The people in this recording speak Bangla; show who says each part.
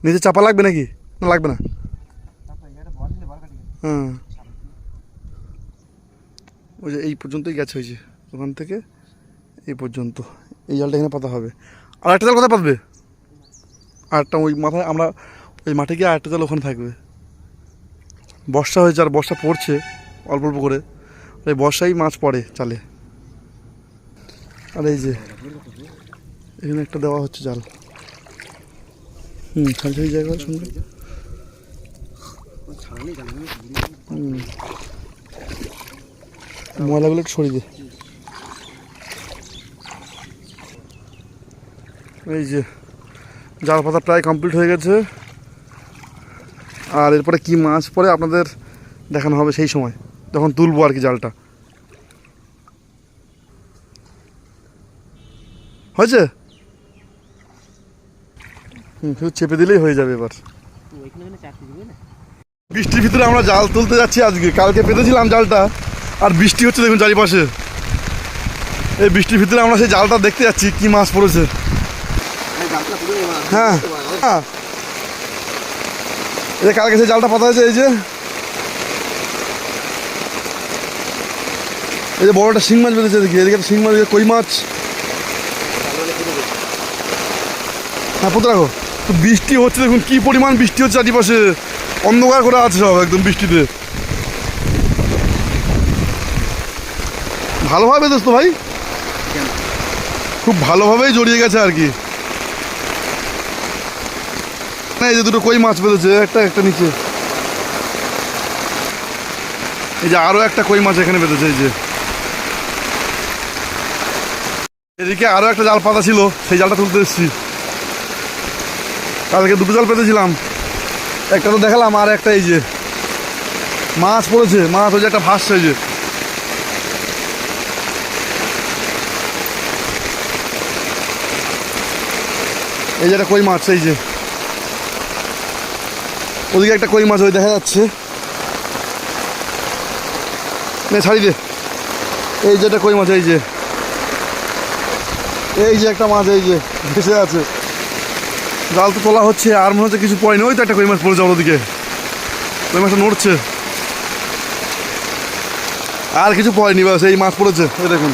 Speaker 1: নিচে চাপা লাগবে নাকি, না লাগবে না? হ্যাঁ, ওই যে এই পর্যন্তই গ্যাস হয়েছে, ওখান থেকে এই পর্যন্ত এই জালটা এখানে পাতা হবে। আর একটা জাল কোথায় পাতবে? আরেকটা ওই মাথায় আমরা ওই মাঠে গিয়ে আরেকটা জাল ওখানে থাকবে। বর্ষা হয়েছে আর বর্ষা পড়ছে অল্প অল্প করে, এই বর্ষায় মাছ পড়ে চালে। আর এই যে এখানে একটা দেওয়া হচ্ছে জাল। খালি খালি জায়গা সুন্দর। ময়লাগুলো একটু সরিয়ে দে। এই যে জাল পাতা প্রায় কমপ্লিট হয়ে গেছে, আর এরপরে কি মাছ পড়ে আপনাদের দেখানো হবে সেই সময় যখন তুলবো আর কি জালটা। হয়েছে, শুধু চেপে দিলেই হয়ে যাবে এবার। বৃষ্টির ভিতরে আমরা জাল তুলতে যাচ্ছি আজকে, কালকে পেতেছিলাম জালটা, আর বৃষ্টি হচ্ছে দেখুন চারিপাশে। এই বৃষ্টির ভিতরে আমরা সেই জালটা দেখতে যাচ্ছি কি মাছ পড়েছে। হ্যাঁ হ্যাঁ, এই যে কালকে সেই জালটা পাতা হয়েছে, এই যে এই যে বড় একটা শিং মাছ বেঁধেছে, দেখি এদিকে একটা শিং মাছ, কই মাছ। হ্যাঁ পুঁতে রাখো। তো বৃষ্টি হচ্ছে দেখুন কি পরিমাণ বৃষ্টি হচ্ছে চারিপাশে, অন্ধকার করে আছে সব একদম বৃষ্টিতে। ভালোভাবে বেঁধেছ তো ভাই, খুব ভালোভাবেই জড়িয়ে গেছে আর কি। এই যে দুটো কই মাছ বেঁধেছে, একটা একটা নিচে। এই যে আরো একটা কই মাছ এখানে বেঁধেছে। এই যে এদিকে আরো একটা জাল পাতা ছিল, সেই জালটা তুলতে এসেছি। কালকে দুটো জাল পেতেছিলাম, একটা তো দেখালাম, আর একটা এই যে মাছ পড়েছে, মাছ ওই যে একটা ভাসছে। এই যে এই যে একটা কই মাছ, এই যে ওদিকে একটা কই মাছ ওই দেখা যাচ্ছে, ছাড়ি দে। এই যে একটা কই মাছ, এই যে এই যে একটা মাছ এই যে ভেসে আছে। জাল তো তোলা হচ্ছে, আর মনে হচ্ছে কিছু পড়েনি। ওই তো একটা কই মাছ পড়েছে ওদিকে, কই মাছটা নড়ছে, আর কিছু পড়েনি, বাস এই মাছ পড়েছে। এই দেখুন।